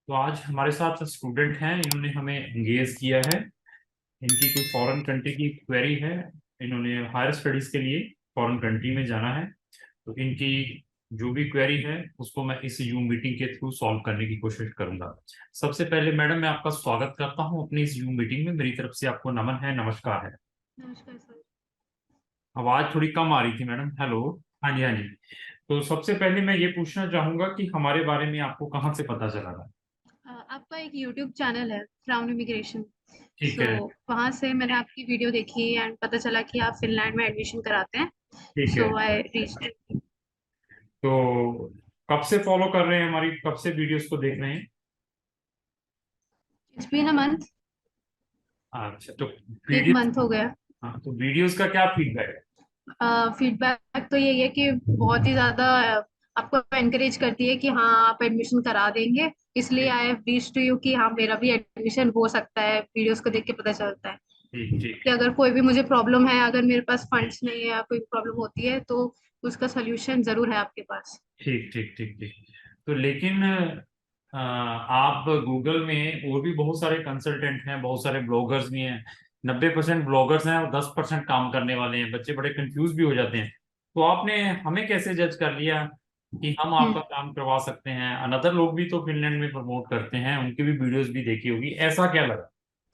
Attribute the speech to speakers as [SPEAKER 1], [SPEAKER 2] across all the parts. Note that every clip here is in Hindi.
[SPEAKER 1] तो आज हमारे साथ स्टूडेंट हैं, इन्होंने हमें एंगेज किया है। इनकी कोई फॉरेन कंट्री की क्वेरी है। इन्होंने हायर स्टडीज के लिए फॉरेन कंट्री में जाना है। तो इनकी जो भी क्वेरी है उसको मैं इस जूम मीटिंग के थ्रू सॉल्व करने की कोशिश करूंगा। सबसे पहले मैडम, मैं आपका स्वागत करता हूं अपनी इस जूम मीटिंग में। मेरी तरफ से आपको नमन है, नमस्कार है।
[SPEAKER 2] नमस्कार सर।
[SPEAKER 1] आवाज थोड़ी कम आ रही थी मैडम। हेलो। हाँ जी, हाँ जी। तो सबसे पहले मैं ये पूछना चाहूंगा कि हमारे बारे में आपको कहाँ से पता चला था।
[SPEAKER 2] आपका एक यूट्यूब चैनल है क्राउन इमिग्रेशन।
[SPEAKER 1] ठीक
[SPEAKER 2] सो
[SPEAKER 1] है।
[SPEAKER 2] वहाँ से मैंने आपकी वीडियो देखी एंड पता चला कि आप फिनलैंड में एडमिशन कराते हैं।
[SPEAKER 1] ठीक है।
[SPEAKER 2] सो आई रीच्ड।
[SPEAKER 1] तो कब से फॉलो कर रहे हैं हमारी, कब से वीडियोस को देख रहे हैं।
[SPEAKER 2] It's been a month.
[SPEAKER 1] अच्छा, तो
[SPEAKER 2] एक
[SPEAKER 1] वीडियोस।
[SPEAKER 2] मंथ हो गया।
[SPEAKER 1] हाँ, तो वीडियोस का क्या फीडबैक है।
[SPEAKER 2] फीडबैक तो यही है कि बहुत ही ज्यादा आपको एनकरेज करती है कि हाँ आप एडमिशन करा देंगे। इसलिए
[SPEAKER 1] ठीक
[SPEAKER 2] I have reached to you कि हाँ मेरा भी एडमिशन हो सकता है। वीडियोस को देख के पता चलता है
[SPEAKER 1] ठीक ठीक
[SPEAKER 2] कि अगर कोई भी मुझे प्रॉब्लम है, अगर मेरे पास फंड्स नहीं है या कोई प्रॉब्लम होती है तो उसका सोल्यूशन जरूर है आपके पास।
[SPEAKER 1] ठीक ठीक ठीक ठीक। तो लेकिन आप गूगल में और भी बहुत सारे कंसल्टेंट हैं, बहुत सारे ब्लॉगर्स भी हैं। 90% ब्लॉगर्स हैं और 10% काम करने वाले हैं। बच्चे बड़े कंफ्यूज भी हो जाते हैं। तो आपने हमें कैसे जज कर लिया कि हम आपका
[SPEAKER 2] हम्म।
[SPEAKER 1] काम करवा सकते हैं। अनदर लोग भी तो फिनलैंड में प्रमोट करते हैं, उनकी भी वीडियोस भी देखी होगी, ऐसा क्या लगा।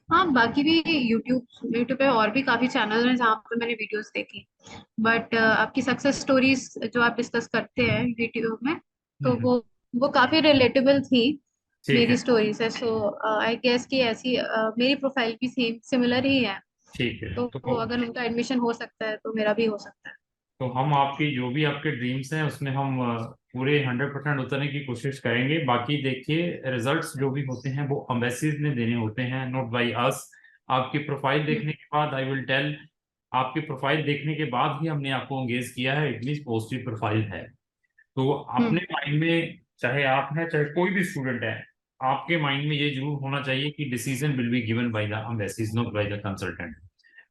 [SPEAKER 2] हाँ बाकी भी यूट्यूब यूट्यूब पे और भी काफी चैनल हैं जहाँ पे मैंने वीडियोस देखी। बट आपकी सक्सेस स्टोरीज जो आप डिस्कस करते हैं यूट्यूब में, तो
[SPEAKER 1] हम्म।
[SPEAKER 2] वो काफी रिलेटेबल थी
[SPEAKER 1] ठीक
[SPEAKER 2] मेरी
[SPEAKER 1] है।
[SPEAKER 2] स्टोरी से। सो आई गेस कि ऐसी मेरी प्रोफाइल भी सेम सिमिलर ही है।
[SPEAKER 1] ठीक है।
[SPEAKER 2] तो
[SPEAKER 1] तो
[SPEAKER 2] अगर उनका एडमिशन हो सकता है तो मेरा भी हो सकता है।
[SPEAKER 1] तो हम आपकी जो भी आपके ड्रीम्स हैं उसमें हम पूरे 100% उतरने की कोशिश करेंगे। बाकी देखिए, रिजल्ट्स जो भी होते हैं वो एम्बेसीज ने देने होते हैं, नॉट बाई अस। आपकी प्रोफाइल
[SPEAKER 2] हम्म।
[SPEAKER 1] देखने के बाद आई विल टेल। आपकी प्रोफाइल देखने के बाद ही हमने आपको एंगेज किया है, इतनी पॉजिटिव प्रोफाइल है। तो अपने
[SPEAKER 2] हम्म।
[SPEAKER 1] माइंड में, चाहे आप हैं चाहे कोई भी स्टूडेंट है, आपके माइंड में ये जरूर होना चाहिए कि decision will be given by the embassies, not by the consultant.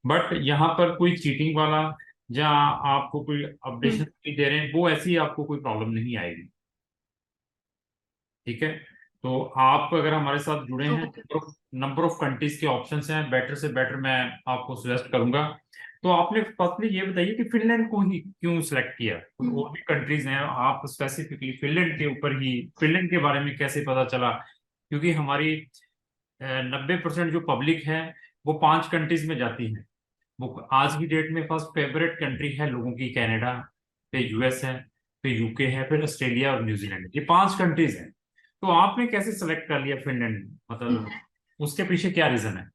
[SPEAKER 1] But यहाँ पर कोई चीटिंग वाला, जहाँ आपको कोई अपडेशन
[SPEAKER 2] हम्म।
[SPEAKER 1] नहीं दे रहे हैं, वो ऐसी आपको कोई प्रॉब्लम नहीं आएगी। ठीक है। तो आप अगर हमारे साथ जुड़े हैं,
[SPEAKER 2] ओके।
[SPEAKER 1] नंबर ऑफ कंट्रीज के ऑप्शंस हैं, बेटर से बेटर मैं आपको सजेस्ट करूंगा। तो आपने फर्स्टली ये बताइए कि फिनलैंड को ही क्यों सिलेक्ट किया। कोई
[SPEAKER 2] हम्म।
[SPEAKER 1] और भी कंट्रीज हैं, आप स्पेसिफिकली फिनलैंड के ऊपर ही, फिनलैंड के बारे में कैसे पता चला। क्योंकि हमारी 90% जो पब्लिक है वो 5 कंट्रीज में जाती है। वो आज की डेट में फर्स्ट फेवरेट कंट्री है लोगों की कनाडा, फिर यूएस है, फिर यूके है, फिर ऑस्ट्रेलिया और न्यूजीलैंड, ये 5 कंट्रीज हैं। तो आपने कैसे सेलेक्ट कर लिया फिनलैंड, मतलब उसके पीछे क्या रीजन है।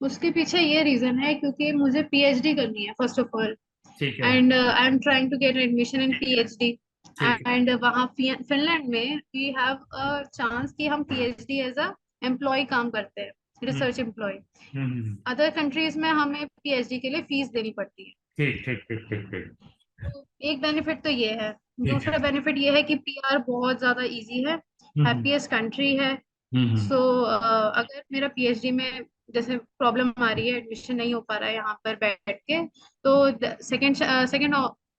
[SPEAKER 2] उसके पीछे ये रीजन है क्योंकि मुझे पीएचडी करनी है फर्स्ट ऑफ ऑल।
[SPEAKER 1] ठीक है।
[SPEAKER 2] And I am trying to get admission in PhD.
[SPEAKER 1] ठीक है।
[SPEAKER 2] एंड वहाँ फिनलैंड में वी हैव अ चांस कि हम पीएचडी एज अ एम्प्लॉय काम करते हैं,
[SPEAKER 1] हम्म
[SPEAKER 2] रिसर्च एम्प्लॉय।
[SPEAKER 1] हम्म।
[SPEAKER 2] अदर कंट्रीज में हमें पीएचडी के लिए फीस देनी पड़ती है।
[SPEAKER 1] ठीक ठीक ठीक ठीक ठीक।
[SPEAKER 2] तो एक बेनिफिट तो ये है।
[SPEAKER 1] ठीक है।
[SPEAKER 2] दूसरा बेनिफिट ये है कि पीआर बहुत ज्यादा इजी है।
[SPEAKER 1] हम्म
[SPEAKER 2] हैप्पीएस्ट कंट्री है।
[SPEAKER 1] हम्म।
[SPEAKER 2] सो अगर मेरा पीएचडी में जैसे प्रॉब्लम आ रही है, एडमिशन नहीं हो पा रहा है यहाँ पर बैठ के, तो सेकंड सेकंड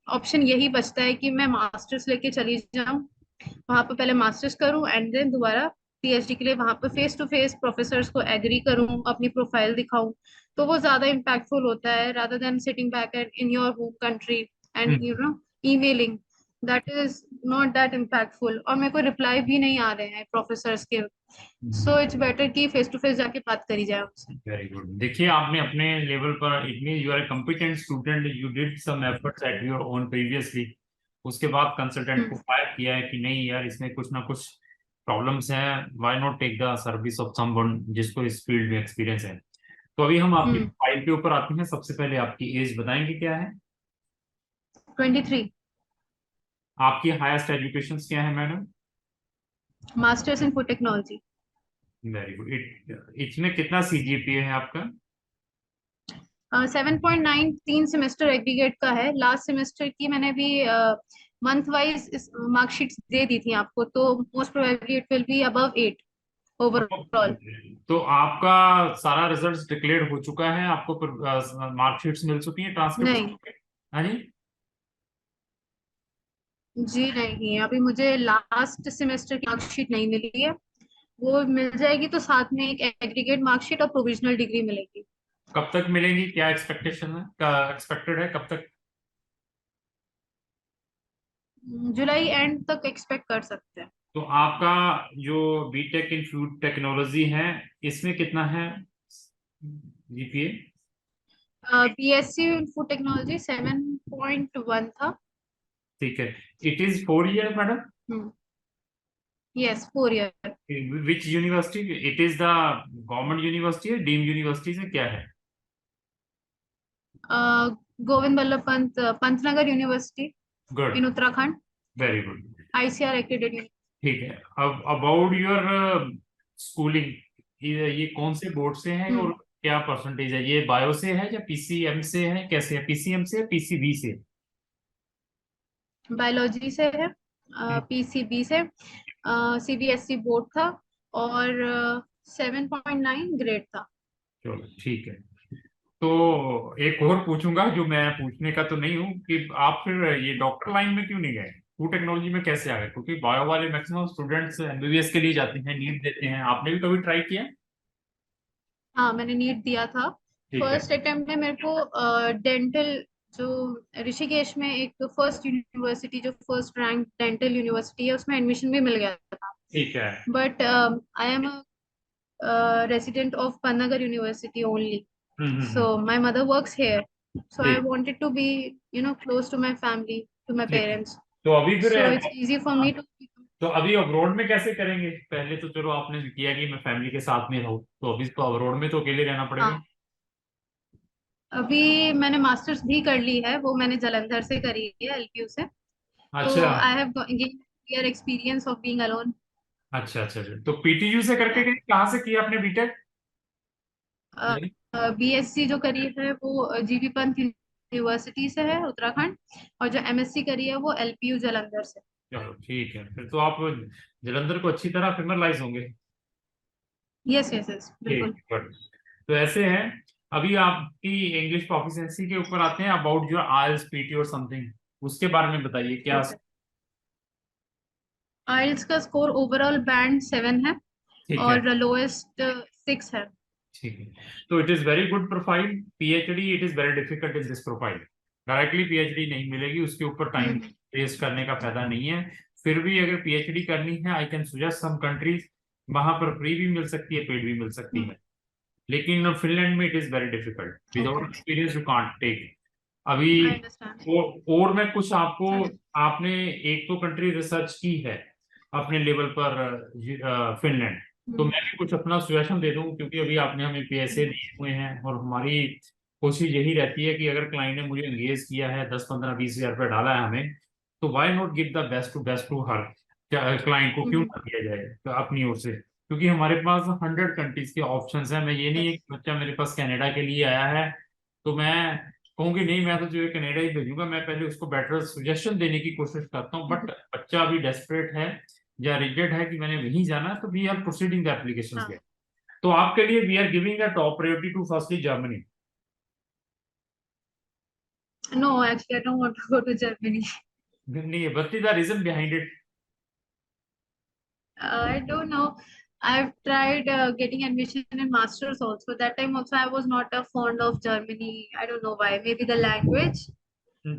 [SPEAKER 2] ऑप्शन यही बचता है कि मैं मास्टर्स लेके चली जाऊँ, वहां पे पहले मास्टर्स करूँ एंड देन दोबारा पीएचडी के लिए वहां पे फेस टू फेस प्रोफेसर्स को एग्री करूँ, अपनी प्रोफाइल दिखाऊं। तो वो ज्यादा इम्पैक्टफुल होता है rather than sitting back at in your home country and
[SPEAKER 1] hmm.
[SPEAKER 2] Emailing. That is not that impactful, और मेरे को रिप्लाई भी नहीं आ रहे हैं प्रोफेसर्स के। सो इट्स बेटर कि फेस टू फेस जाके बात करी जाए उनसे।
[SPEAKER 1] Very good. देखिए, आपने अपने लेवल पर, it mean you are a competent student, you did some efforts at your own previously. उसके बाद कंसल्टेंट को
[SPEAKER 2] हम्म।
[SPEAKER 1] फायर किया है कि नहीं यार, इसमें कुछ ना कुछ प्रॉब्लम्स हैं, why not take the service of someone जिसको इस फील्ड में एक्सपीरियंस है। तो अभी हम आपकी
[SPEAKER 2] हम्म।
[SPEAKER 1] फाइल के ऊपर आते हैं। सबसे पहले आपकी एज बताएंगे क्या है।
[SPEAKER 2] 23।
[SPEAKER 1] आपकी हाईएस्ट एजुकेशन क्या है madam.
[SPEAKER 2] Masters in food technology.
[SPEAKER 1] Very good. इसमें कितना सीजीपीए है आपका।
[SPEAKER 2] 7.9 तीन सेमेस्टर एग्रीगेट का है। लास्ट सेमेस्टर की मैंने भी मंथ वाइज मार्कशीट्स दे दी थी आपको, तो most probably it will be above 8 overall.
[SPEAKER 1] तो आपका सारा रिजल्ट डिक्लेयर हो चुका है, आपको मार्कशीट्स मिल चुकी है, ट्रांसक्रिप्ट।
[SPEAKER 2] नहीं।
[SPEAKER 1] हाँ जी।
[SPEAKER 2] जी नहीं, अभी मुझे लास्ट सेमेस्टर की मार्कशीट नहीं मिली है। वो मिल जाएगी तो साथ में एक एग्रीगेट मार्कशीट और प्रोविजनल डिग्री मिलेगी।
[SPEAKER 1] कब तक मिलेंगी, क्या एक्सपेक्टेशन है, का एक्सपेक्टेड है कब तक?
[SPEAKER 2] जुलाई एंड तक एक्सपेक्ट कर सकते हैं।
[SPEAKER 1] तो आपका जो बीटेक इन फूड टेक्नोलॉजी है, इसमें कितना है GPA?
[SPEAKER 2] BSc in food technology 7.1 था।
[SPEAKER 1] ठीक है। It is 4 year madam?
[SPEAKER 2] Yes, 4 year.
[SPEAKER 1] Which university it is, the government university है, डीम्ड यूनिवर्सिटी से क्या है?
[SPEAKER 2] Govind Ballabh Pant Pantnagar university
[SPEAKER 1] good,
[SPEAKER 2] in Uttarakhand,
[SPEAKER 1] very good.
[SPEAKER 2] ICR accredited.
[SPEAKER 1] ठीक है। अब अबाउट योर स्कूलिंग, ये कौन से बोर्ड से है और क्या परसेंटेज है? ये बायो से है या पीसीएम से है, कैसे है, पीसीएम से पीसीबी से?
[SPEAKER 2] बायोलॉजी से है,
[SPEAKER 1] हम्म,
[SPEAKER 2] पीसीबी से। सीबीएसई बोर्ड था और 7.9 ग्रेड था।
[SPEAKER 1] चलो ठीक है। तो एक और पूछूंगा, जो मैं पूछने का तो नहीं हूँ, कि आप फिर ये डॉक्टर लाइन में क्यों नहीं गए, फूड टेक्नोलॉजी में कैसे आ गए? क्योंकि बायो वाले मैक्सिमम स्टूडेंट्स एमबीबीएस के लिए जाते हैं, नीट देते हैं, आपने भी कभी ट्राई किया?
[SPEAKER 2] हाँ, मैंने नीट दिया था।
[SPEAKER 1] ठीक है।
[SPEAKER 2] फर्स्ट अटेम्प्ट में मेरे को डेंटल, जो ऋषिकेश में एक फर्स्ट यूनिवर्सिटी, जो फर्स्ट रैंक डेंटल यूनिवर्सिटी है, उसमें एडमिशन भी मिल गया था।
[SPEAKER 1] ठीक है।
[SPEAKER 2] But I am resident of Panagar University only. So
[SPEAKER 1] hmm.
[SPEAKER 2] my mother works here. So I
[SPEAKER 1] ठीक।
[SPEAKER 2] wanted to be, close to my family, to my
[SPEAKER 1] ठीक है।
[SPEAKER 2] parents.
[SPEAKER 1] तो अभी फिर
[SPEAKER 2] So it's easy for me to.
[SPEAKER 1] तो अभी अब्रॉड में कैसे करेंगे? पहले तो चलो आपने किया कि मैं फैमिली के साथ में रहूं, तो अभी तो अब्रॉड में तो अकेले रहना पड़ेगा।
[SPEAKER 2] हाँ, अभी मैंने मास्टर्स भी कर ली है, वो मैंने जालंधर से करी है, एलपीयू से। तो
[SPEAKER 1] अच्छा
[SPEAKER 2] I have gain clear experience of being alone.
[SPEAKER 1] अच्छा अच्छा अच्छा। तो पीटीयू से करके गए, कहाँ से किया आपने बीटेक?
[SPEAKER 2] बीएससी जो करी है वो जीबी पंत यूनिवर्सिटी से है, उत्तराखंड। और जो एमएससी करी है वो एलपीयू जालंधर से।
[SPEAKER 1] चलो ठीक है, फिर तो आप जलंधर को अच्छी तरह फेमरलाइज होंगे।
[SPEAKER 2] यस यस यस,
[SPEAKER 1] ठीक
[SPEAKER 2] बिल्कुल।
[SPEAKER 1] है, गुड। तो ऐसे है, अभी आपकी इंग्लिश प्रोफिशिएंसी के ऊपर आते हैं, अबाउट योर आईएलटीएस पीटी और समथिंग, उसके बारे में बताइए क्या।
[SPEAKER 2] ओके। आइल्स का स्कोर ओवरऑल बैंड 7 है
[SPEAKER 1] ठीक है।
[SPEAKER 2] और लोएस्ट 6 है।
[SPEAKER 1] ठीक है। तो it is very good profile. PhD it is very difficult in this profile. Directly PhD नहीं मिलेगी, उसके ऊपर टाइम
[SPEAKER 2] हम्म।
[SPEAKER 1] वेस्ट करने का फायदा नहीं है। फिर भी अगर पीएचडी करनी है, I can suggest some countries, वहां पर फ्री भी मिल सकती है, पेड भी मिल सकती है। लेकिन फिनलैंड में it is very difficult,
[SPEAKER 2] okay,
[SPEAKER 1] without experience you can't take अभी।
[SPEAKER 2] I understand.
[SPEAKER 1] और मैं कुछ आपको,
[SPEAKER 2] अच्छा।
[SPEAKER 1] आपने एक तो कंट्री रिसर्च की है अपने लेवल पर, फिनलैंड, तो
[SPEAKER 2] हम्म,
[SPEAKER 1] मैं भी कुछ अपना सजेशन दे दूं, क्योंकि अभी आपने हमें पैसे
[SPEAKER 2] हम्म,
[SPEAKER 1] दिए हुए हैं और हमारी कोशिश यही रहती है कि अगर क्लाइंट ने मुझे एंगेज किया है, 10 15 20 हज़ार रुपये डाला है हमें, तो why not give the best to her, client को क्यों
[SPEAKER 2] हम्म,
[SPEAKER 1] ना दिया जाए तो अपनी ओर से। क्योंकि हमारे पास 100 कंट्रीज के ऑप्शंस हैं। मैं ये नहीं है
[SPEAKER 2] yes,
[SPEAKER 1] कि बच्चा मेरे पास कनाडा के लिए आया है तो मैं कहूंगी नहीं, मैं तो जो है कनाडा ही भेजूंगा। मैं पहले उसको बेटर सजेशन देने की कोशिश करता हूँ, बट बच्चा अभी डेस्परेट है या रिजेक्ट है कि मैंने वहीं जाना है, तो we are proceeding the application
[SPEAKER 2] हाँ।
[SPEAKER 1] देयर। तो आपके लिए we are giving the top priority to firstly Germany.
[SPEAKER 2] No, actually, I don't want to go to Germany.
[SPEAKER 1] नहीं, but the reason behind it?
[SPEAKER 2] I don't know. I've tried getting admission in masters also. That time also, I was not a fond of Germany. I don't know why. Maybe the language.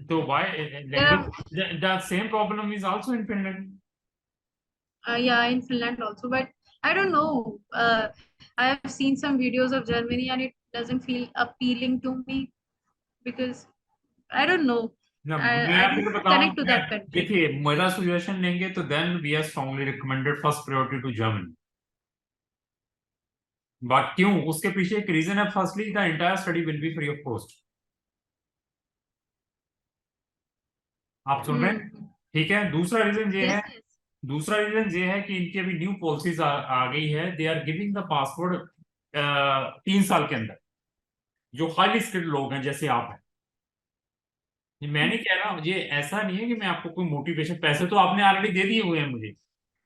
[SPEAKER 1] तो why
[SPEAKER 2] There
[SPEAKER 1] language,
[SPEAKER 2] are,
[SPEAKER 1] the same problem is also in Finland.
[SPEAKER 2] yeah, in Finland also, but I don't know. I have seen some videos of Germany and it doesn't feel appealing to me because I don't know.
[SPEAKER 1] ना मैं
[SPEAKER 2] I
[SPEAKER 1] आपको
[SPEAKER 2] don't
[SPEAKER 1] बताऊं,
[SPEAKER 2] connect to
[SPEAKER 1] मैं
[SPEAKER 2] that country.
[SPEAKER 1] देखिए मेरा सजेशन लेंगे तो then we are strongly recommended first priority to Germany. But क्यों, उसके पीछे एक रीजन है। Firstly the entire study will be free of cost. आप सुन रहे हैं?
[SPEAKER 2] Hmm.
[SPEAKER 1] ठीक है। दूसरा रीजन ये है,
[SPEAKER 2] Yes, yes.
[SPEAKER 1] दूसरा रीजन ये है कि इनकी अभी न्यू पॉलिसीज आ गई है। They are giving the passport 3 साल के अंदर, जो हाईली स्किल्ड लोग हैं जैसे आप हैं। ये मैं नहीं कह रहा, ये ऐसा नहीं है कि मैं आपको कोई मोटिवेशन, पैसे तो आपने ऑलरेडी दे दिए हुए हैं मुझे,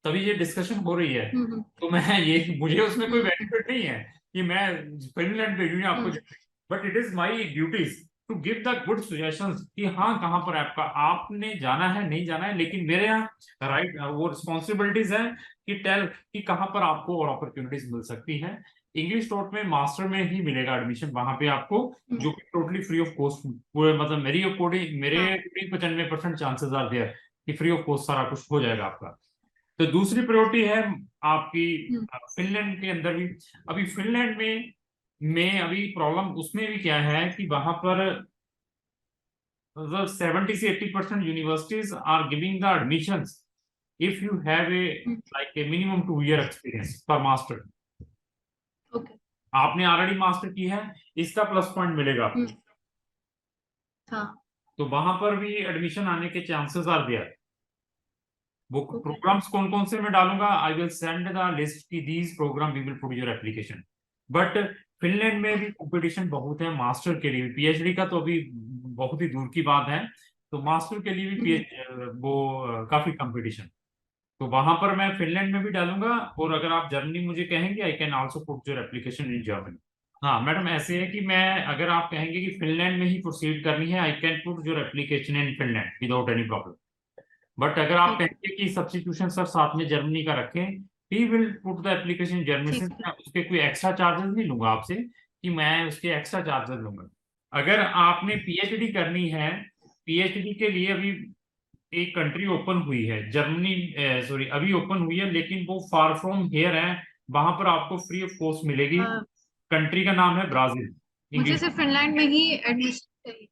[SPEAKER 1] तभी ये डिस्कशन हो रही है।
[SPEAKER 2] Hmm.
[SPEAKER 1] तो मैं ये, मुझे उसमें कोई
[SPEAKER 2] Hmm.
[SPEAKER 1] बेनिफिट नहीं है कि मैं फिनलैंड भेजूंगा आपको,
[SPEAKER 2] Hmm.
[SPEAKER 1] But it is my duties to give the good suggestions कि हाँ कहाँ पर आपका आपने जाना है नहीं जाना है, लेकिन मेरे यहाँ राइट वो रिस्पॉन्सिबिलिटीज है कि टेल कि कहाँ पर आपको और अपॉर्चुनिटीज मिल सकती है। इंग्लिश टॉट में मास्टर में ही मिलेगा एडमिशन वहां पे आपको, जो कि टोटली फ्री ऑफ कॉस्ट, पूरे मतलब मेरी अकॉर्डिंग मेरे
[SPEAKER 2] हाँ
[SPEAKER 1] 95% चांसेस आर देयर कि फ्री ऑफ कॉस्ट सारा कुछ हो जाएगा आपका। तो दूसरी प्रायोरिटी है आपकी
[SPEAKER 2] हम्म,
[SPEAKER 1] फिनलैंड के अंदर भी। अभी फिनलैंड में अभी प्रॉब्लम उसमें भी क्या है कि वहां पर 70 से 80% universities are giving the admissions if you have a
[SPEAKER 2] hmm,
[SPEAKER 1] like a minimum 2 year experience for master.
[SPEAKER 2] Okay.
[SPEAKER 1] आपने ऑलरेडी मास्टर की है, इसका प्लस पॉइंट मिलेगा आपको।
[SPEAKER 2] हाँ
[SPEAKER 1] तो वहां पर भी एडमिशन आने के चांसेस आर देयर। वो
[SPEAKER 2] ओके।
[SPEAKER 1] प्रोग्राम्स कौन कौन से मैं डालूंगा, I will send the list की these programme we will put your application. But Finland में भी कंपटीशन बहुत है मास्टर के लिए भी, पीएचडी का तो अभी बहुत ही दूर की बात है, तो मास्टर के लिए भी काफी कंपटीशन। तो वहां पर मैं फिनलैंड में भी डालूंगा, और अगर आप जर्मनी मुझे कहेंगे I can also put your application in Germany. हाँ मैडम ऐसे है कि मैं अगर आप कहेंगे कि फिनलैंड में ही प्रोसीड करनी है, I can put your application in Finland without any problem. But अगर आप
[SPEAKER 2] ठीक है।
[SPEAKER 1] कहेंगे कि सब्स्टिट्यूशन सर साथ में जर्मनी का रखें, he will put the application Germany से,
[SPEAKER 2] ठीक है।
[SPEAKER 1] मैं उसके कोई एक्स्ट्रा चार्जेस नहीं लूंगा आपसे कि मैं उसके एक्स्ट्रा चार्जेस लूंगा। अगर आपने पीएचडी करनी है, पीएचडी के लिए अभी एक कंट्री ओपन हुई है जर्मनी, सॉरी अभी ओपन हुई है, लेकिन वो फार फ्रॉम हियर है, वहां पर आपको फ्री ऑफ कॉस्ट मिलेगी।
[SPEAKER 2] अ,
[SPEAKER 1] कंट्री का नाम है ब्राजील।
[SPEAKER 2] मुझे
[SPEAKER 1] इंग्लिश।
[SPEAKER 2] सिर्फ फिनलैंड में ही एडमिशन चाहिए।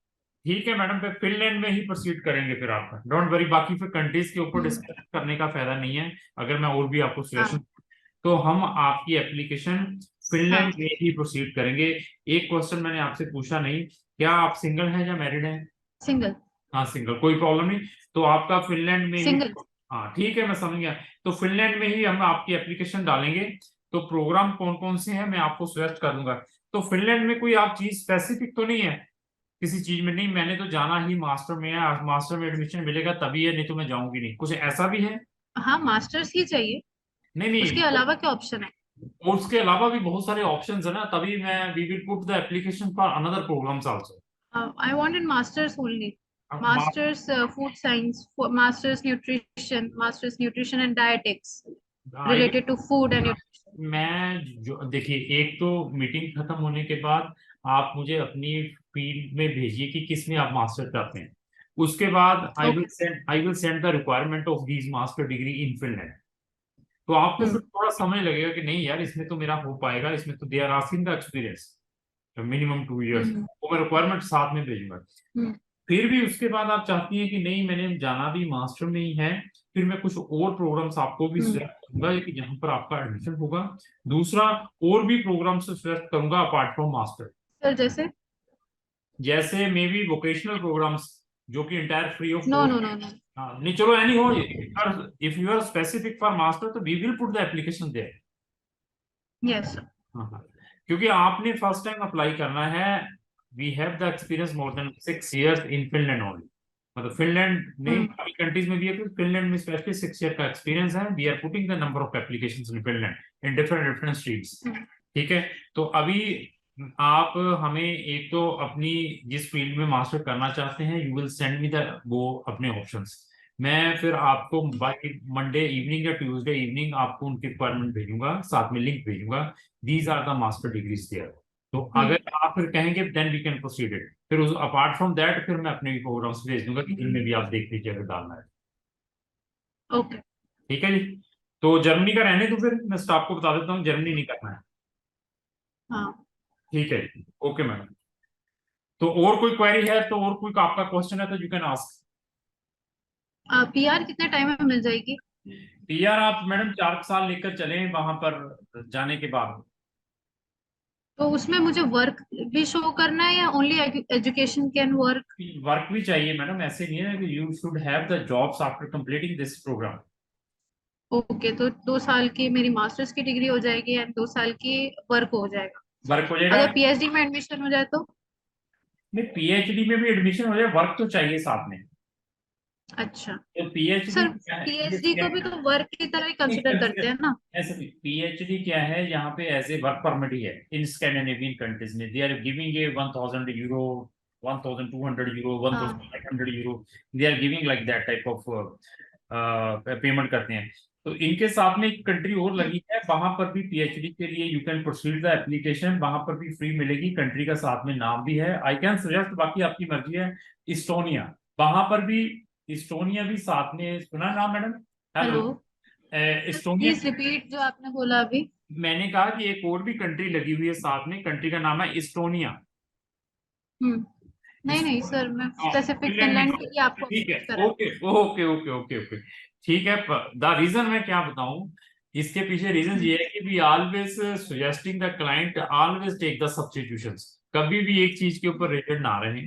[SPEAKER 1] ठीक है मैडम, फिर फिनलैंड में ही प्रोसीड करेंगे फिर आपका, डोंट वरी, बाकी फिर कंट्रीज के ऊपर
[SPEAKER 2] हम्म,
[SPEAKER 1] डिस्कस करने का फायदा नहीं है। अगर मैं और भी आपको सजेशन,
[SPEAKER 2] हाँ
[SPEAKER 1] तो हम आपकी एप्लीकेशन
[SPEAKER 2] हाँ।
[SPEAKER 1] फिनलैंड में ही प्रोसीड करेंगे। एक क्वेश्चन मैंने आपसे पूछा नहीं, क्या आप सिंगल हैं या मैरिड हैं?
[SPEAKER 2] सिंगल।
[SPEAKER 1] हाँ सिंगल, कोई प्रॉब्लम नहीं। तो आपका फिनलैंड में ही,
[SPEAKER 2] सिंगल।
[SPEAKER 1] हाँ ठीक है मैं समझ गया। तो फिनलैंड में ही हम आपकी एप्लीकेशन डालेंगे। तो प्रोग्राम कौन कौन से हैं मैं आपको सजेस्ट कर दूंगा। तो फिनलैंड में कोई आप चीज स्पेसिफिक तो नहीं है किसी चीज में? नहीं मैंने तो जाना ही मास्टर में है, मास्टर में एडमिशन मिलेगा तभी है, नहीं तो मैं जाऊंगी नहीं, कुछ ऐसा भी है?
[SPEAKER 2] हाँ मास्टर्स ही चाहिए।
[SPEAKER 1] नहीं
[SPEAKER 2] उसके
[SPEAKER 1] नहीं,
[SPEAKER 2] अलावा क्या ऑप्शन है?
[SPEAKER 1] और उसके अलावा भी बहुत सारे ऑप्शंस है ना, तभी मैं we will put the application for another programs also.
[SPEAKER 2] I wanted masters only. Masters food science, masters nutrition and dietetics
[SPEAKER 1] I
[SPEAKER 2] related to food and nutrition.
[SPEAKER 1] मैं जो देखिए, एक तो मीटिंग खत्म होने के बाद आप मुझे अपनी फील्ड में भेजिए कि किस में आप मास्टर करते हैं। उसके बाद
[SPEAKER 2] okay.
[SPEAKER 1] I will send the requirement of these master degree in Finland. तो आपको फिर
[SPEAKER 2] हम्म
[SPEAKER 1] थोड़ा समय लगेगा कि नहीं यार इसमें तो मेरा हो पाएगा, इसमें तो they are asking the experience minimum 2 years,
[SPEAKER 2] hmm
[SPEAKER 1] वो मैं रिक्वायरमेंट साथ में भेजूंगा।
[SPEAKER 2] हम्म
[SPEAKER 1] फिर भी उसके बाद आप चाहती हैं कि नहीं मैंने जाना भी मास्टर में ही है, फिर मैं कुछ और प्रोग्राम्स आपको भी
[SPEAKER 2] हम्म।
[SPEAKER 1] सजेस्ट करूंगा कि जहां पर आपका एडमिशन होगा। दूसरा, और भी प्रोग्राम्स सजेस्ट करूंगा अपार्ट फ्रॉम मास्टर,
[SPEAKER 2] सर जैसे?
[SPEAKER 1] जैसे मे बी वोकेशनल प्रोग्राम्स जो कि entire free of
[SPEAKER 2] no no
[SPEAKER 1] cost.
[SPEAKER 2] No no.
[SPEAKER 1] हाँ नहीं चलो anyhow, if you are specific for master तो we will put the application there.
[SPEAKER 2] Yes sir.
[SPEAKER 1] हाँ हाँ, क्योंकि आपने फर्स्ट टाइम अप्लाई करना है। We have the experience more than 6 years in Finland only, मतलब फिनलैंड में
[SPEAKER 2] हम्म
[SPEAKER 1] काफी कंट्रीज में भी है, फिर फिनलैंड में स्पेशली 6 ईयर का एक्सपीरियंस है। We are putting the number of applications in Finland in different different streams.
[SPEAKER 2] Hmm
[SPEAKER 1] ठीक है। तो अभी आप हमें एक तो अपनी जिस फील्ड में मास्टर करना चाहते हैं you will send me the वो अपने ऑप्शंस, मैं फिर आपको बाय मंडे इवनिंग या ट्यूसडे इवनिंग आपको उनकी रिक्वायरमेंट भेजूंगा, साथ में लिंक भेजूंगा। These are the master degrees there. तो
[SPEAKER 2] हम्म।
[SPEAKER 1] अगर आप फिर कहेंगे then we can proceed it, फिर उस अपार्ट फ्रॉम दैट फिर मैं अपने भी प्रोग्राम्स भेज दूंगा कि इनमें भी आप देख लीजिए अगर डालना है।
[SPEAKER 2] ओके।
[SPEAKER 1] ठीक है जी। तो जर्मनी का रहने दो, फिर मैं स्टाफ को बता देता हूँ जर्मनी नहीं करना है।
[SPEAKER 2] हाँ।
[SPEAKER 1] ठीक है, ओके मैडम। तो और कोई क्वेरी है तो, और कोई आपका क्वेश्चन है तो यू कैन आस्क।
[SPEAKER 2] पीआर कितने टाइम में मिल जाएगी?
[SPEAKER 1] पीआर आप मैडम 4 साल लेकर चले वहां पर जाने के बाद।
[SPEAKER 2] तो उसमें मुझे वर्क भी शो करना है या only education can work?
[SPEAKER 1] Work भी चाहिए मैडम, ऐसे नहीं है कि you should have the jobs after completing this program.
[SPEAKER 2] Okay, तो 2 साल की मेरी मास्टर्स की डिग्री हो जाएगी एंड 2 साल की वर्क हो जाएगा।
[SPEAKER 1] वर्क हो जाएगा।
[SPEAKER 2] अगर पीएचडी में एडमिशन हो जाए तो?
[SPEAKER 1] नहीं पीएचडी में भी एडमिशन हो जाए, वर्क तो चाहिए साथ में।
[SPEAKER 2] अच्छा।
[SPEAKER 1] तो पीएचडी
[SPEAKER 2] सर
[SPEAKER 1] क्या है,
[SPEAKER 2] पीएचडी को भी तो वर्क की तरह ही कंसिडर करते हैं ना?
[SPEAKER 1] ऐसे भी पीएचडी क्या है यहाँ पे एज ए वर्क परमिट ही है इन स्कैंडिनेवियन कंट्रीज में, they are giving a 1000 euro 1,200 euro,
[SPEAKER 2] हाँ
[SPEAKER 1] 1,500 euro, they are giving like that type of payment करते हैं। तो इनके साथ में एक कंट्री और
[SPEAKER 2] हम्म,
[SPEAKER 1] लगी है, वहां पर भी पीएचडी के लिए you can proceed the application, वहां पर भी फ्री मिलेगी, कंट्री का साथ में नाम भी है, आई कैन सजेस्ट, बाकी आपकी मर्जी है। इस्टोनिया, वहां पर भी, इस्टोनिया भी साथ में, सुना नाम madam? Hello.
[SPEAKER 2] Hello.
[SPEAKER 1] Estonia,
[SPEAKER 2] please repeat जो आपने बोला अभी।
[SPEAKER 1] मैंने कहा कि एक और भी कंट्री लगी हुई है साथ में, कंट्री का नाम है इस्टोनिया।
[SPEAKER 2] हम्म। नहीं नहीं
[SPEAKER 1] इस्टोनिया,
[SPEAKER 2] सर, मैं
[SPEAKER 1] हाँ,
[SPEAKER 2] स्पेसिफिक
[SPEAKER 1] फिनलैंड में।
[SPEAKER 2] फिनलैंड के लिए आपको
[SPEAKER 1] ठीक है,
[SPEAKER 2] अप्रोच करा।
[SPEAKER 1] Okay okay okay okay okay. ठीक है, द रीजन मैं क्या बताऊं, इसके पीछे रीजन
[SPEAKER 2] हम्म
[SPEAKER 1] ये है कि we always suggesting the client always take the substitutions, कभी भी एक चीज के ऊपर रेटेड ना रहें।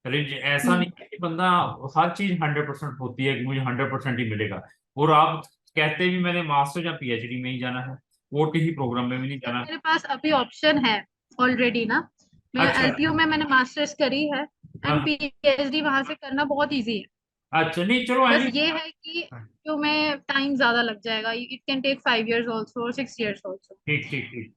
[SPEAKER 1] ऐसा
[SPEAKER 2] हम्म।
[SPEAKER 1] नहीं है कि बंदा, हर चीज 100% होती है कि मुझे 100% ही मिलेगा, और आप कहते भी मैंने मास्टर या पीएचडी में ही जाना है, और किसी प्रोग्राम में भी नहीं
[SPEAKER 2] सर
[SPEAKER 1] जाना।
[SPEAKER 2] मेरे पास अभी ऑप्शन है ऑलरेडी ना। मैं
[SPEAKER 1] अच्छा।
[SPEAKER 2] एलपीयू में मैंने मास्टर्स करी है,
[SPEAKER 1] हाँ
[SPEAKER 2] एंड
[SPEAKER 1] हाँ।
[SPEAKER 2] पीएचडी वहां से करना बहुत इजी है।
[SPEAKER 1] अच्छा, नहीं चलो
[SPEAKER 2] बस
[SPEAKER 1] एनी।
[SPEAKER 2] ये है कि जो में टाइम ज्यादा लग जाएगा, it can take 5 years also और 6 years ऑल्सो।
[SPEAKER 1] ठीक ठीक ठीक।